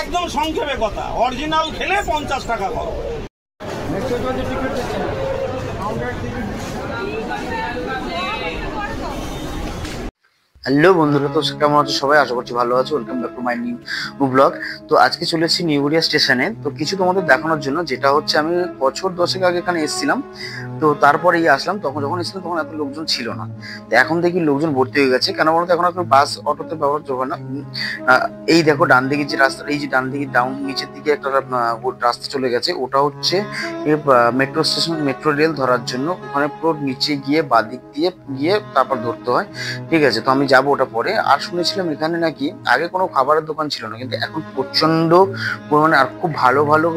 একদম সংক্ষেপে কথা, অরিজিনাল খেলে 50 টাকা খরচ। হ্যালো বন্ধুরা, তো কেমন আছো সবাই? আশা করছি ভালো আছো। Welcome back to my new blog. তো আজকে চলে এসেছি নিউগড়িয়া স্টেশনে। তো কিছু তোমাদের দেখানোর জন্য, যেটা হচ্ছে আমি বছর 10 আগে এখানে এসেছিলাম। তো তারপরেই আসলাম, তখন যখন এসেছিলাম তখন এত লোকজন ছিল না। তো এখন দেখি লোকজন ভর্তি হয়ে গেছে। কেন বলতো, এখন এখন বাস অটোতে ব্যবহার হয় না। এই দেখো ডান দিকে যে রাস্তা, এই যে ডান দিকে ডাউন নিচের দিকে একটা রাস্তা চলে গেছে, ওটা হচ্ছে মেট্রো স্টেশন, মেট্রো রেল ধরার জন্য। ওখানে পুরো নিচে গিয়ে বাদিক দিয়ে গিয়ে তারপর ধরতে হয়, ঠিক আছে? তো আমি যাবো ওটা পরে। আর শুনেছিলাম এখানে নাকি আগে কোনো খাবারের দোকান ছিল না, কিন্তু এখন প্রচন্ড পরিমাণে আর খুব ভালো ভালো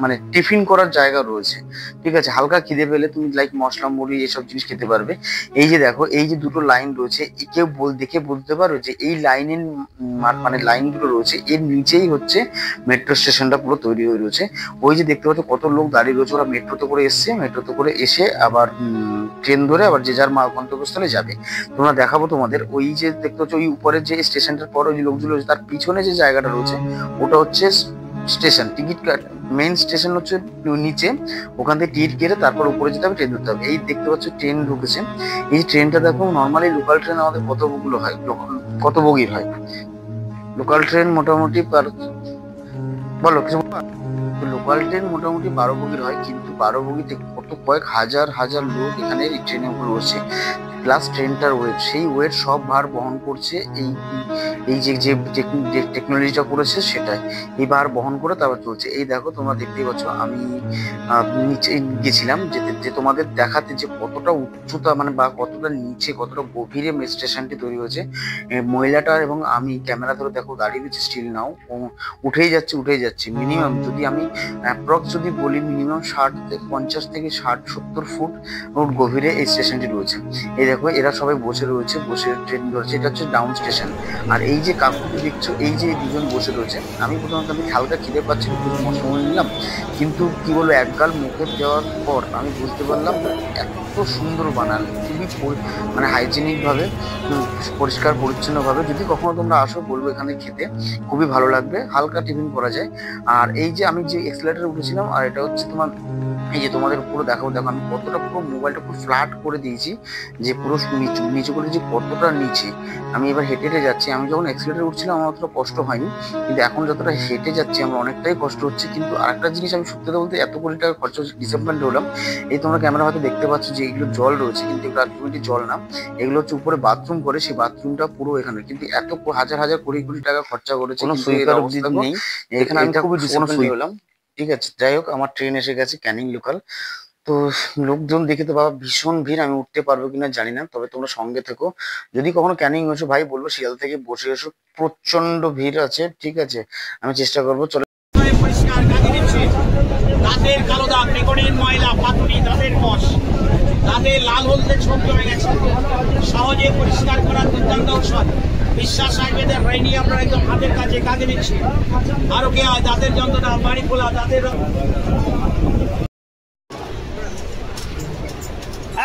মানে টিফিন করার জায়গা রয়েছে, ঠিক আছে? হালকা খিদে পেলে তুমি লাইক মশলা মুড়ি এসব জিনিস খেতে পারবে। এই যে দেখো, এই যে দুটো লাইন রয়েছে, কেউ দেখে বলতে পারো যে এই লাইনের মানে লাইনগুলো রয়েছে, এর নিচেই হচ্ছে মেট্রো স্টেশনটা পুরো তৈরি হয়ে রয়েছে। ওই যে দেখতে পাচ্ছ কত লোক দাঁড়িয়ে রয়েছে, ওরা মেট্রোতে করে এসছে, মেট্রোতে করে এসে আবার ট্রেন ধরে আবার যে যার গন্তব্যস্থলে যাবে। তোমরা দেখাবো তোমাদের, ওই যে দেখতে পাচ্ছ ওই উপরের যে স্টেশনটার পর ওই যে লোকগুলো রয়েছে, তার পিছনে যে জায়গাটা রয়েছে ওটা হচ্ছে স্টেশন। টিকিট মেইন স্টেশন হচ্ছে নিচে, ওখান থেকে টিকিট কেটে তারপর উপরে যেতে হবে, ট্রেন ধরতে হবে। এই দেখতে পাচ্ছ ট্রেন ঢুকেছে। এই ট্রেনটা দেখো, নর্মালি লোকাল ট্রেন আমাদের কতগুলো হয়, কত বগির হয় লোকাল ট্রেন? মোটামুটি বলো কিছু। লোকাল ট্রেন মোটামুটি 12 বগির হয়, কিন্তু 12 বগিতে কত কয়েক হাজার হাজার লোক এখানে এই ট্রেনে উপরে রয়েছে। প্লাস ট্রেনটার ওয়েট, সেই ওয়েট সব ভার বহন করছে এই এই যে যে টেকনোলজিটা করেছে সেটাই, এই ভার বহন করে তারপর চলছে। এই দেখো তোমরা দেখতেই পাচ্ছ, আমি নিচে গেছিলাম যে তোমাদের দেখাতে যে কতটা উচ্চতা, মানে বা কতটা নিচে, কতটা গভীরে স্টেশনটি তৈরি হয়েছে। মহিলাটা এবং আমি ক্যামেরা ধরে দেখো দাঁড়িয়ে দিচ্ছি, স্টিল নাও উঠেই যাচ্ছে। মিনিমাম যদি আমি অ্যাপ্রক্স যদি বলি, মিনিমাম 50 থেকে 60-70 ফুট গভীরে এই স্টেশনটি রয়েছে। এই দেখো এরা সবাই বসে রয়েছে, বসে ট্রেন ধরেছে। এটা হচ্ছে ডাউন স্টেশন। আর এই যে কাকুকে দেখছো, এই যে দুজন বসে রয়েছে, আমি প্রথমত আমি হালকা খিদে পাচ্ছি, মশলা নিলাম, কিন্তু কি বলবো, একগাল মুখে দেওয়ার পর আমি বুঝতে পারলাম এত সুন্দর বানান, খুবই মানে হাইজেনিক ভাবে, পরিষ্কার পরিচ্ছন্ন ভাবে। যদি কখনো তোমরা আসো বলবো এখানে খেতে, খুবই ভালো লাগবে। হালকা টিফিন করা যায়। আর এই যে আমি যে এক্সেলেটারে উঠেছিলাম, আর এটা হচ্ছে তোমার, এই যে তোমাদের পুরো দেখো আমি কতটা পুরো মোবাইলটা পুরো ফ্ল্যাট করে দিয়েছি, যে পুরো নিচু করে, যে কতটা নিচে। আমি এবার হেঁটে হেঁটে যাচ্ছি। আমি যখন এক্সেলেটারে উঠছিলাম আমার অতটা কষ্ট হয়নি, কিন্তু এখন যতটা হেঁটে যাচ্ছি আমার অনেকটাই কষ্ট হচ্ছে। কিন্তু আরেকটা জিনিস, আমি সত্যি কথা বলতে এত কোটি টাকা খরচা হচ্ছে, ডিসঅ্যাপয়েন্ট হলাম। এই তোমরা ক্যামেরা হয়তো দেখতে পাচ্ছ যে এগুলো জল রয়েছে, কিন্তু এগুলো আলটিমেটলি জল না, এগুলো হচ্ছে উপরে বাথরুম করে, সেই বাথরুমটা পুরো এখানে। কিন্তু এত হাজার হাজার কোটি কোটি টাকা খরচা করেছে, কোনো সুইকার নেই এখানে। আমি খুবই ডিসঅ্যাপয়েন্ট হলাম, ঠিক আছে? যাই হোক, আমার ট্রেন এসে গেছে ক্যানিং লোকাল। তো লোকজন দেখে তো বাবা ভীষণ ভিড়, আমি উঠতে পারবো কিনা জানি না, তবে তোমরা সঙ্গে থেকো। যদি কখনো ক্যানিং এসো ভাই, বলবো শিয়াল থেকে বসে এসো, প্রচন্ড ভিড় আছে, ঠিক আছে? আমি চেষ্টা করবো। চলো, পরিষ্কার কাজে দিচ্ছে। দাঁতের কালো দাগ, নিকোটিন, ময়লা, পাতুরি, দাঁতের কষ, দাঁতে লাল হলদে ছোপ জমে গেছে, সহজে পরিষ্কার করার দুর্দান্ত ঔষধ। বিশ্বাস আয়ুর্বেদের রেনি আপনারা একদম হাতের কাছে কাজে দিচ্ছে। আরো কে হয় দাঁতের যন্ত্রণা, বাড়ি খোলা, দাঁতের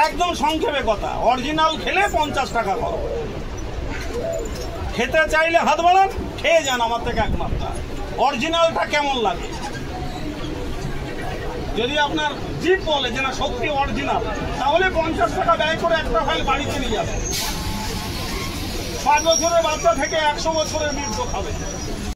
একদম সংক্ষেপে কথা, অরিজিনাল খেলে 50 টাকা খরচ। খেতে চাইলে হাত বাড়ান, খেয়ে যান আমার থেকে একমাত্র। অরিজিনালটা কেমন লাগে, যদি আপনার জিভ বলে যে না সত্যি অরিজিনাল, তাহলে 50 টাকা ব্যয় করে একটা ফাইল বাড়িতে নিয়ে যাবে। 5 বছরের বাচ্চা থেকে 100 বছরের বৃদ্ধ খাবে।